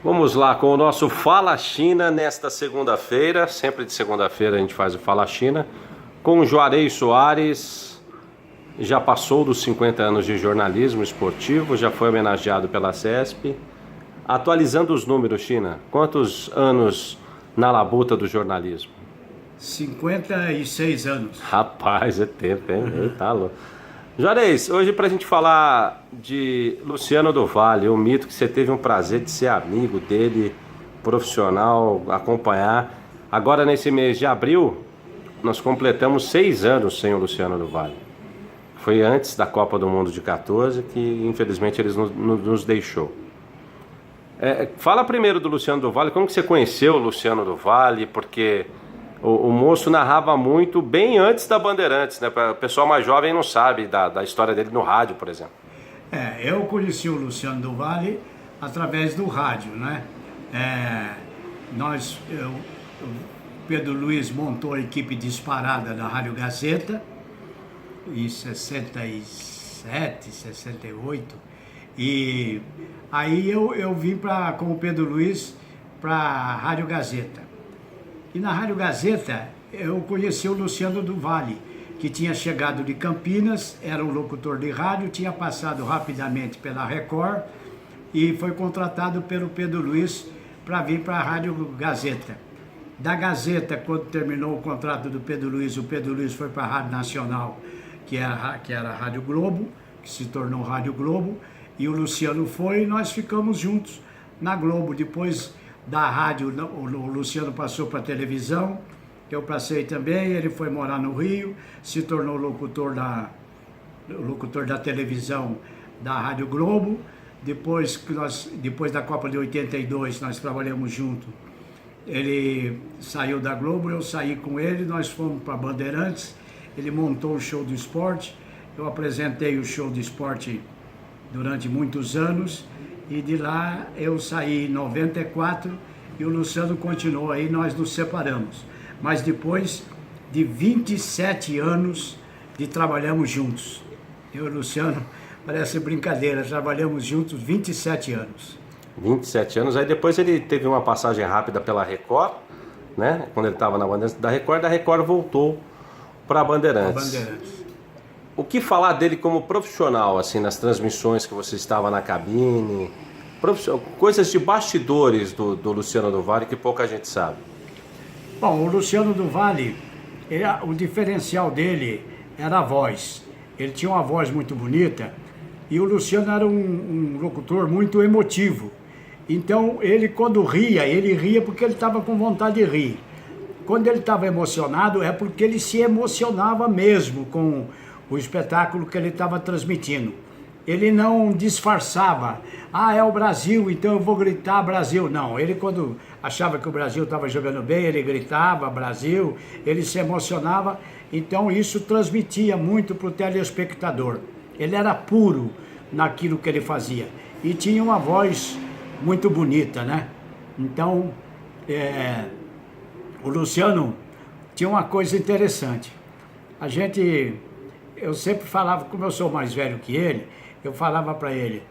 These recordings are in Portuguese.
Vamos lá com o nosso Fala China nesta segunda-feira. Sempre de segunda-feira a gente faz o Fala China com o Juarez Soares. Já passou dos 50 anos de jornalismo esportivo, já foi homenageado pela CESP. Atualizando os números, China, quantos anos na labuta do jornalismo? 56 anos. Rapaz, é tempo, hein? Tá louco. Juarez, hoje pra gente falar de Luciano do Vale, um mito que você teve um prazer de ser amigo dele, profissional, acompanhar. Agora nesse mês de abril, nós completamos 6 anos sem o Luciano do Vale. Foi antes da Copa do Mundo de 14 que infelizmente ele nos deixou. Fala primeiro do Luciano do Vale, como que você conheceu o Luciano do Vale, porque o moço narrava muito bem antes da Bandeirantes, né? O pessoal mais jovem não sabe da história dele no rádio, por exemplo. Eu conheci o Luciano do Vale através do rádio, né? O Pedro Luiz montou a equipe disparada da Rádio Gazeta em 67, 68, e aí eu vim com o Pedro Luiz para a Rádio Gazeta. E na Rádio Gazeta eu conheci o Luciano do Vale, que tinha chegado de Campinas, era um locutor de rádio, tinha passado rapidamente pela Record e foi contratado pelo Pedro Luiz para vir para a Rádio Gazeta. Da Gazeta, quando terminou o contrato do Pedro Luiz, o Pedro Luiz foi para a Rádio Nacional, que era a Rádio Globo, que se tornou Rádio Globo, e o Luciano foi e nós ficamos juntos na Globo. Depois da rádio, o Luciano passou para a televisão, eu passei também, ele foi morar no Rio, se tornou locutor da televisão da Rádio Globo. Depois da Copa de 82, nós trabalhamos junto. Ele saiu da Globo, eu saí com ele, nós fomos para Bandeirantes, ele montou o show do esporte, eu apresentei o show do esporte durante muitos anos, e de lá eu saí em 94 e o Luciano continuou aí, nós nos separamos. Mas depois de 27 anos de trabalhamos juntos. Eu e o Luciano, parece brincadeira, trabalhamos juntos 27 anos. 27 anos, aí depois ele teve uma passagem rápida pela Record, né? Quando ele estava na Bandeirantes da Record voltou para a Bandeirantes. O que falar dele como profissional, assim, nas transmissões que você estava na cabine, coisas de bastidores do Luciano do Vale que pouca gente sabe? Bom, o Luciano do Vale, o diferencial dele era a voz. Ele tinha uma voz muito bonita e o Luciano era um locutor muito emotivo. Então, quando ria, ele ria porque ele estava com vontade de rir. Quando ele estava emocionado, é porque ele se emocionava mesmo com o espetáculo que ele estava transmitindo. Ele não disfarçava, é o Brasil, então eu vou gritar Brasil. Não, ele quando achava que o Brasil estava jogando bem, ele gritava Brasil, ele se emocionava, então isso transmitia muito para o telespectador. Ele era puro naquilo que ele fazia e tinha uma voz muito bonita, né? Então, o Luciano tinha uma coisa interessante. Eu sempre falava, como eu sou mais velho que ele, eu falava para ele,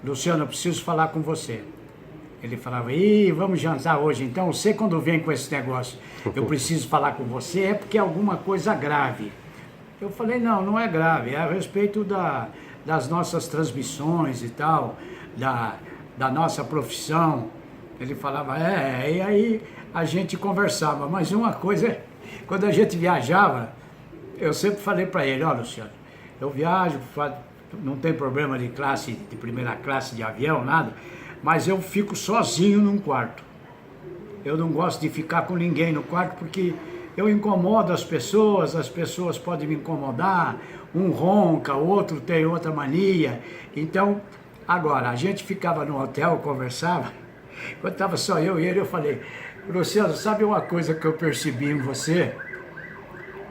Luciano, eu preciso falar com você. Ele falava, vamos jantar hoje, então você quando vem com esse negócio, eu preciso falar com você, é porque é alguma coisa grave. Eu falei, não é grave, é a respeito das nossas transmissões e tal, da nossa profissão. Ele falava, e aí a gente conversava, mas uma coisa, quando a gente viajava, eu sempre falei para ele, Luciano, eu viajo, não tem problema de primeira classe de avião, nada, mas eu fico sozinho num quarto. Eu não gosto de ficar com ninguém no quarto porque eu incomodo as pessoas podem me incomodar, um ronca, o outro tem outra mania. Então, agora, a gente ficava no hotel, conversava, quando estava só eu e ele, eu falei, Luciano, sabe uma coisa que eu percebi em você?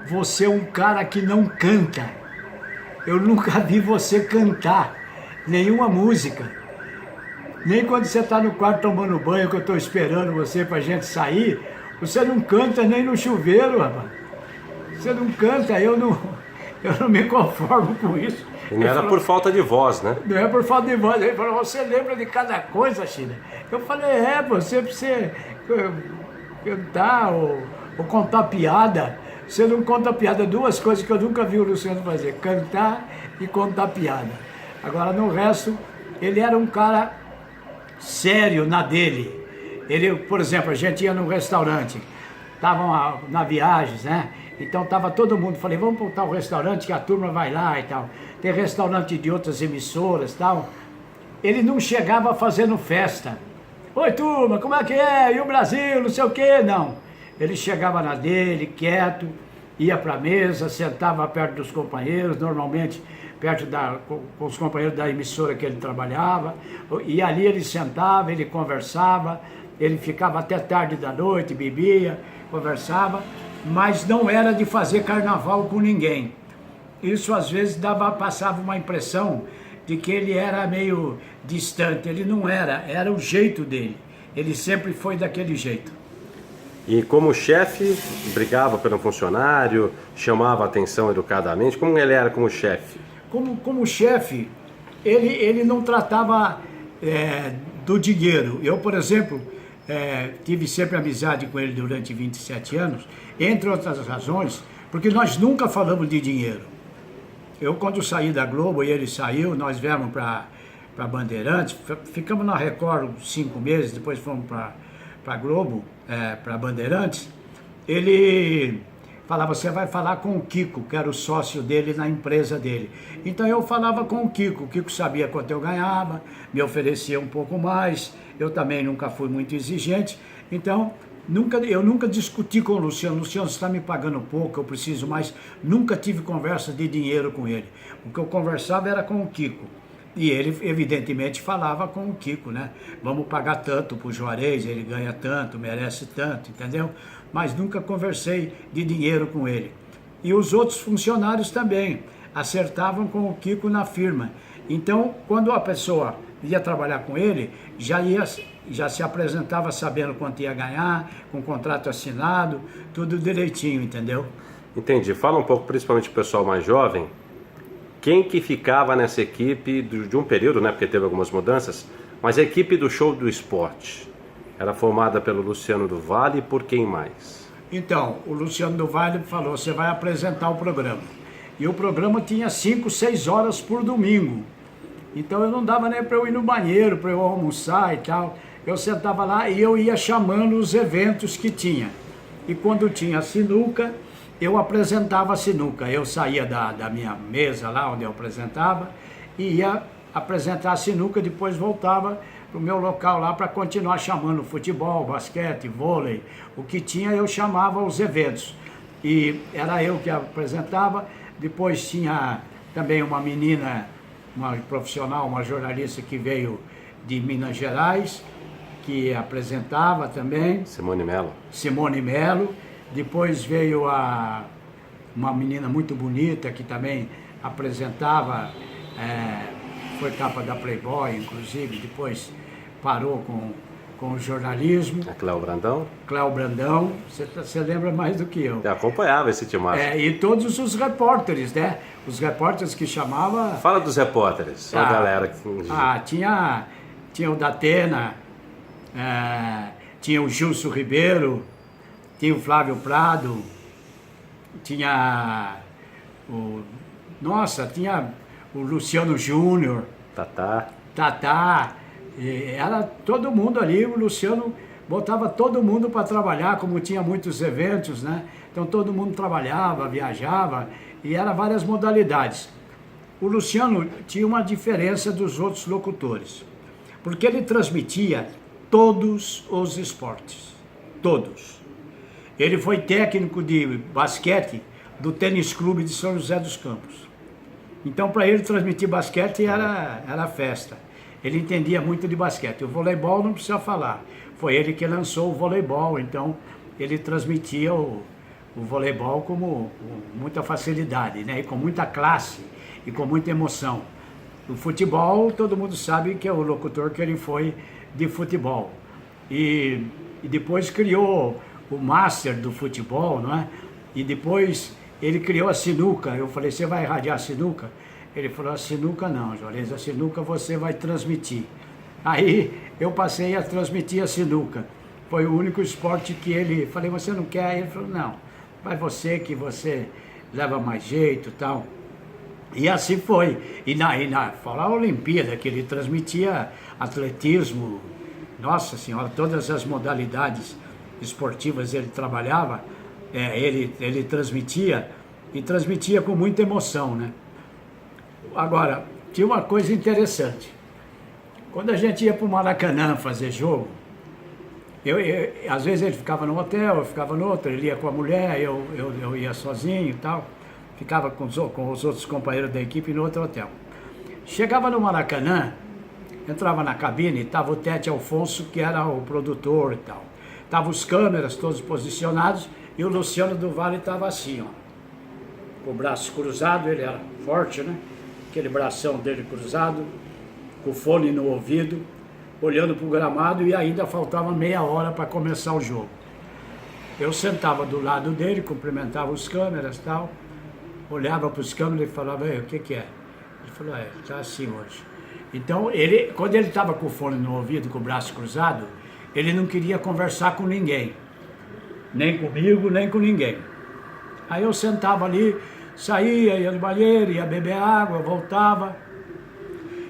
Você é um cara que não canta. Eu nunca vi você cantar nenhuma música. Nem quando você está no quarto tomando banho, que eu estou esperando você para a gente sair, você não canta nem no chuveiro, rapaz. Você não canta, eu não me conformo com isso. E não era por falta de voz, né? Não é por falta de voz. Ele falou, você lembra de cada coisa, China? Eu falei, você precisa cantar ou contar piada. Você não conta piada, duas coisas que eu nunca vi o Luciano fazer, cantar e contar piada. Agora, no resto, ele era um cara sério na dele. Ele, por exemplo, a gente ia num restaurante, estavam na viagem, né? Então tava todo mundo, falei, vamos para tal restaurante que a turma vai lá e tal. Tem restaurante de outras emissoras e tal. Ele não chegava fazendo festa. Oi, turma, como é que é? E o Brasil, não sei o quê? Não. Ele chegava na dele, quieto, ia para a mesa, sentava perto dos companheiros, normalmente perto com os companheiros da emissora que ele trabalhava. E ali ele sentava, ele conversava, ele ficava até tarde da noite, bebia, conversava, mas não era de fazer carnaval com ninguém. Isso às vezes passava uma impressão de que ele era meio distante. Ele não era o jeito dele. Ele sempre foi daquele jeito. E como chefe, brigava pelo funcionário, chamava a atenção educadamente. Como ele era como chefe? Como chefe, ele não tratava do dinheiro. Eu, por exemplo, tive sempre amizade com ele durante 27 anos, entre outras razões, porque nós nunca falamos de dinheiro. Eu, quando saí da Globo e ele saiu, nós viemos para Bandeirantes, ficamos na Record 5 meses, depois fomos para Globo, para Bandeirantes. Ele falava, você vai falar com o Kiko, que era o sócio dele na empresa dele. Então eu falava com o Kiko sabia quanto eu ganhava, me oferecia um pouco mais, eu também nunca fui muito exigente, então eu nunca discuti com o Luciano, você está me pagando pouco, eu preciso mais, nunca tive conversa de dinheiro com ele. O que eu conversava era com o Kiko. E ele, evidentemente, falava com o Kiko, né? Vamos pagar tanto pro Juarez, ele ganha tanto, merece tanto, entendeu? Mas nunca conversei de dinheiro com ele. E os outros funcionários também acertavam com o Kiko na firma. Então, quando a pessoa ia trabalhar com ele, já se apresentava sabendo quanto ia ganhar, com contrato assinado, tudo direitinho, entendeu? Entendi. Fala um pouco, principalmente o pessoal mais jovem, quem que ficava nessa equipe de um período, né, porque teve algumas mudanças, mas a equipe do Show do Esporte era formada pelo Luciano do Valle e por quem mais? Então, o Luciano do Valle falou, você vai apresentar o programa. E o programa tinha 5, 6 horas por domingo. Então eu não dava nem para eu ir no banheiro, para eu almoçar e tal. Eu sentava lá e eu ia chamando os eventos que tinha. E quando tinha sinuca, eu apresentava a sinuca. Eu saía da minha mesa lá onde eu apresentava e ia apresentar a sinuca, depois voltava para o meu local lá para continuar chamando futebol, basquete, vôlei, o que tinha eu chamava os eventos. E era eu que apresentava, depois tinha também uma menina, uma profissional, uma jornalista que veio de Minas Gerais, que apresentava também. Simone Melo. Depois veio uma menina muito bonita que também apresentava, foi capa da Playboy, inclusive, depois parou com o jornalismo. A Cléo Brandão? Cléo Brandão, você lembra mais do que eu. Eu acompanhava esse timaço. E todos os repórteres, né? Os repórteres que chamava... Fala dos repórteres, a galera. Tinha o Datena, tinha o Gilson Ribeiro, tinha o Flávio Prado, tinha tinha o Luciano Júnior, Tatá, era todo mundo ali, o Luciano botava todo mundo para trabalhar, como tinha muitos eventos, né? Então todo mundo trabalhava, viajava, e eram várias modalidades. O Luciano tinha uma diferença dos outros locutores, porque ele transmitia todos os esportes, todos. Ele foi técnico de basquete do Tênis Clube de São José dos Campos. Então, para ele transmitir basquete era festa. Ele entendia muito de basquete. O voleibol não precisa falar. Foi ele que lançou o voleibol, então ele transmitia o voleibol com muita facilidade, né? E com muita classe e com muita emoção. O futebol, todo mundo sabe que é o locutor que ele foi de futebol. E depois criou o Master do futebol, não é? E depois ele criou a sinuca. Eu falei, você vai irradiar a sinuca? Ele falou, a sinuca não, Juarez, a sinuca você vai transmitir. Aí eu passei a transmitir a sinuca. Foi o único esporte que ele... Falei, você não quer? Aí ele falou, não, vai você que você leva mais jeito e tal. E assim foi. Fora a Olimpíada, que ele transmitia atletismo, nossa senhora, todas as modalidades esportivas ele trabalhava, ele transmitia, e transmitia com muita emoção, né? Agora, tinha uma coisa interessante. Quando a gente ia para o Maracanã fazer jogo, às vezes ele ficava no hotel, eu ficava no outro, ele ia com a mulher, eu ia sozinho e tal, ficava com os outros companheiros da equipe no outro hotel. Chegava no Maracanã, entrava na cabine, estava o Tete Alfonso, que era o produtor e tal. Estavam os câmeras todos posicionados e o Luciano do Valle estava assim, ó, com o braço cruzado, ele era forte, né? Aquele bração dele cruzado, com o fone no ouvido, olhando para o gramado, e ainda faltava meia hora para começar o jogo. Eu sentava do lado dele, cumprimentava os câmeras e tal, olhava para os câmeras e falava, o que é? Ele falou, está assim hoje. Então, quando ele estava com o fone no ouvido, com o braço cruzado, ele não queria conversar com ninguém, nem comigo, nem com ninguém. Aí eu sentava ali, saía, ia no banheiro, ia beber água, voltava,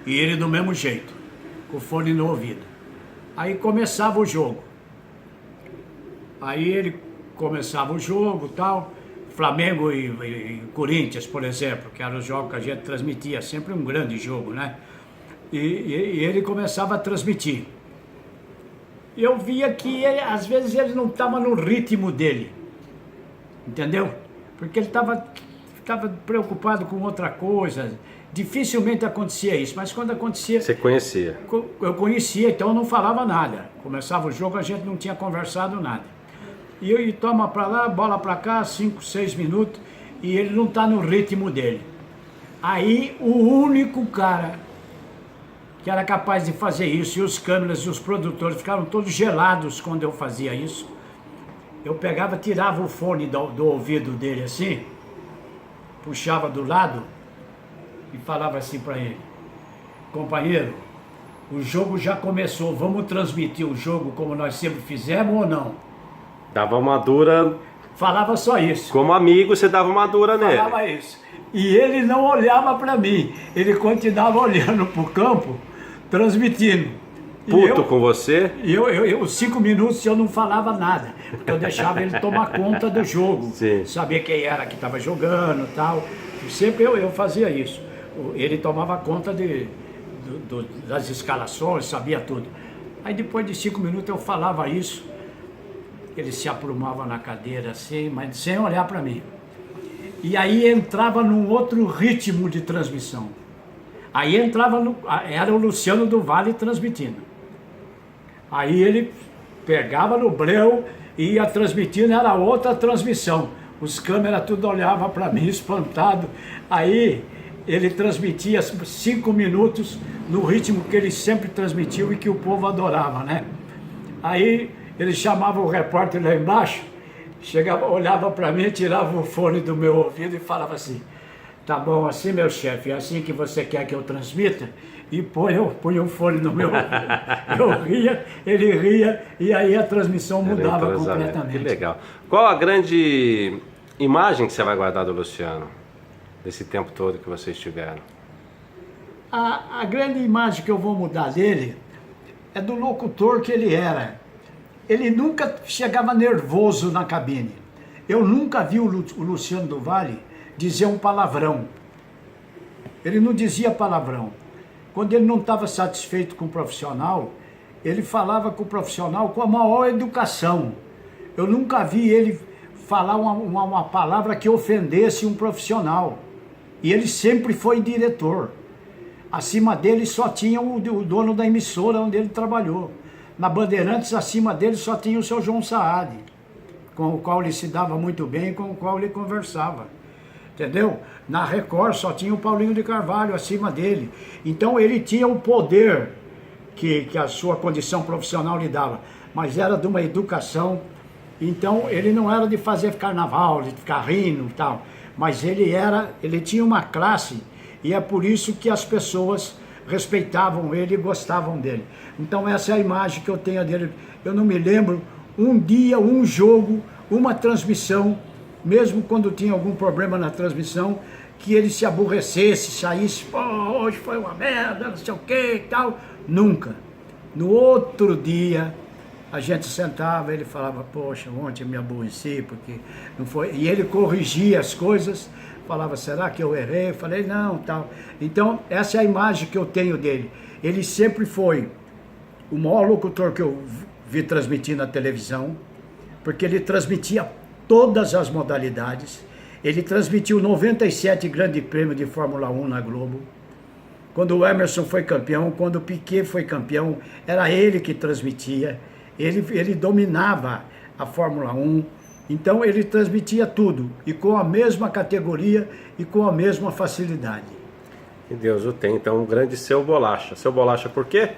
e ele do mesmo jeito, com o fone no ouvido. Aí começava o jogo. Aí ele começava o jogo, tal, Flamengo e Corinthians, por exemplo, que eram os jogos que a gente transmitia, sempre um grande jogo, né? E ele começava a transmitir. E eu via que às vezes ele não estava no ritmo dele, entendeu? Porque ele estava preocupado com outra coisa. Dificilmente acontecia isso, mas quando acontecia... Você conhecia? Eu conhecia, então eu não falava nada. Começava o jogo, a gente não tinha conversado nada. E toma para lá, bola para cá, 5, 6 minutos, e ele não está no ritmo dele. Aí o único cara que era capaz de fazer isso, e os câmeras e os produtores ficaram todos gelados quando eu fazia isso. Eu pegava, tirava o fone do ouvido dele assim, puxava do lado e falava assim para ele, companheiro, o jogo já começou, vamos transmitir o jogo como nós sempre fizemos ou não? Dava uma dura... Falava só isso. Como amigo, você dava uma dura nele. Falava isso. E ele não olhava para mim, ele continuava olhando para o campo, transmitindo. Puto com você? E os 5 minutos eu não falava nada, porque eu deixava ele tomar conta do jogo. Sim. Saber quem era que estava jogando e tal. Sempre eu fazia isso. Ele tomava conta das escalações, sabia tudo. Aí depois de 5 minutos eu falava isso, ele se aprumava na cadeira assim, mas sem olhar para mim. E aí entrava num outro ritmo de transmissão. Aí era o Luciano do Valle transmitindo. Aí ele pegava no breu e ia transmitindo, era outra transmissão. Os câmeras tudo olhavam para mim, espantado. Aí ele transmitia 5 minutos no ritmo que ele sempre transmitiu e que o povo adorava, né? Aí ele chamava o repórter lá embaixo, chegava, olhava para mim, tirava o fone do meu ouvido e falava assim, tá bom assim, meu chefe, é assim que você quer que eu transmita? E punha o fone no meu ouvido. Eu ria, ele ria, e aí a transmissão mudava completamente. Que legal. Qual a grande imagem que você vai guardar do Luciano, desse tempo todo que vocês tiveram? A grande imagem que eu vou mudar dele é do locutor que ele era. Ele nunca chegava nervoso na cabine. Eu nunca vi o Luciano do Valle dizer um palavrão. Ele não dizia palavrão. Quando ele não estava satisfeito com o profissional, ele falava com o profissional com a maior educação. Eu nunca vi ele falar uma palavra que ofendesse um profissional. E ele sempre foi diretor. Acima dele só tinha o dono da emissora onde ele trabalhou. Na Bandeirantes, acima dele, só tinha o seu João Saad, com o qual ele se dava muito bem e com o qual ele conversava. Entendeu? Na Record só tinha o Paulinho de Carvalho acima dele. Então ele tinha o poder que a sua condição profissional lhe dava, mas era de uma educação. Então ele não era de fazer carnaval, de ficar rindo e tal, mas ele tinha uma classe E é por isso que as pessoas respeitavam ele e gostavam dele. Então essa é a imagem que eu tenho dele. Eu não me lembro um dia, um jogo, uma transmissão, mesmo quando tinha algum problema na transmissão, que ele se aborrecesse, saísse, pô, hoje foi uma merda, não sei o que e tal. Nunca. No outro dia, a gente sentava, ele falava, poxa, ontem eu me aborreci, porque não foi... E ele corrigia as coisas, falava, será que eu errei? Eu falei, não, tal. Então, essa é a imagem que eu tenho dele. Ele sempre foi o maior locutor que eu vi transmitir na televisão, porque ele transmitia todas as modalidades. Ele transmitiu 97 Grande Prêmio de Fórmula 1 na Globo. Quando o Emerson foi campeão, quando o Piquet foi campeão, era ele que transmitia. Ele dominava a Fórmula 1. Então ele transmitia tudo, e com a mesma categoria e com a mesma facilidade. Que Deus o tem. Então, um grande Seu Bolacha. Seu Bolacha por quê?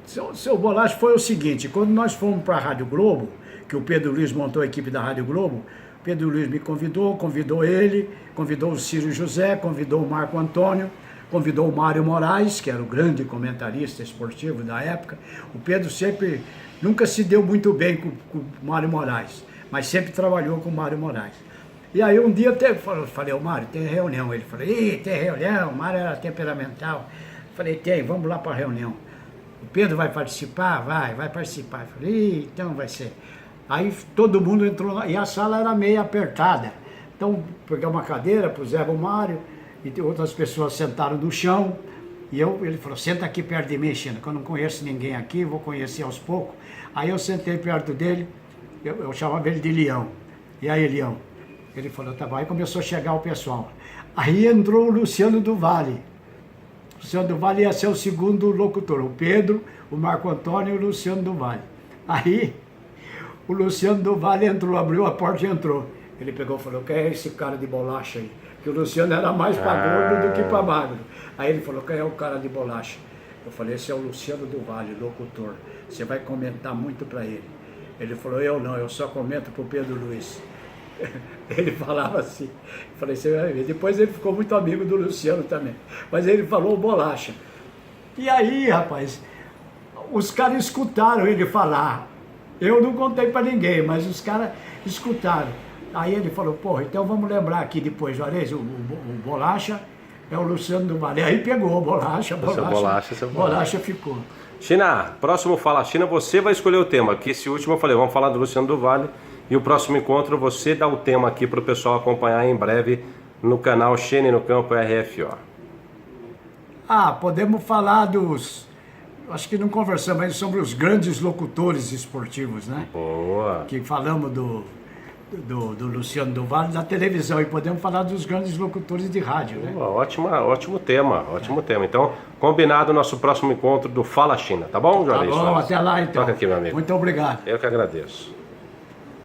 Seu Bolacha foi o seguinte, quando nós fomos para a Rádio Globo, que o Pedro Luiz montou a equipe da Rádio Globo, Pedro Luiz me convidou ele, convidou o Ciro José, convidou o Marco Antônio, convidou o Mário Moraes, que era o grande comentarista esportivo da época. O Pedro nunca se deu muito bem com o Mário Moraes, mas sempre trabalhou com o Mário Moraes. E aí um dia eu falei, ô Mário, tem reunião. Ele falou, tem reunião, o Mário era temperamental. Eu falei, vamos lá para a reunião. O Pedro vai participar? Vai participar. Eu falei, então vai ser. Aí todo mundo entrou lá, e a sala era meio apertada. Então, peguei uma cadeira, puseram o Mário, e outras pessoas sentaram no chão, e ele falou, senta aqui perto de mim, China, que eu não conheço ninguém aqui, vou conhecer aos poucos. Aí eu sentei perto dele, eu chamava ele de Leão. E aí, Leão? Ele falou, tá bom. Aí começou a chegar o pessoal. Aí entrou o Luciano do Vale. O Luciano do Vale ia ser o segundo locutor, o Pedro, o Marco Antônio e o Luciano do Vale. Aí o Luciano do Vale entrou, abriu a porta e entrou. Ele pegou e falou, quem é esse cara de bolacha aí? Que o Luciano era mais para gordo do que para magro. Aí ele falou, quem é o cara de bolacha? Eu falei, esse é o Luciano do Vale, locutor. Você vai comentar muito para ele. Ele falou, eu não, eu só comento para o Pedro Luiz. Ele falava assim. Eu falei, você vai ver. Depois ele ficou muito amigo do Luciano também. Mas ele falou bolacha. E aí, rapaz, os caras escutaram ele falar. Eu não contei para ninguém, mas os caras escutaram. Aí ele falou, porra, então vamos lembrar aqui depois, Juarez, o Bolacha é o Luciano do Vale. Aí pegou o Bolacha ficou. China, próximo Fala China, você vai escolher o tema, que esse último eu falei, vamos falar do Luciano do Vale, e o próximo encontro você dá o tema aqui para o pessoal acompanhar em breve no canal China no Campo RFO. Podemos falar acho que não conversamos ainda sobre os grandes locutores esportivos, né? Boa! Que falamos do Luciano do Vale da televisão, e podemos falar dos grandes locutores de rádio, né? Ótimo tema. Então, combinado o nosso próximo encontro do Fala China, tá bom, Juarez? Tá bom, até lá então. Toca aqui, meu amigo. Muito obrigado. Eu que agradeço.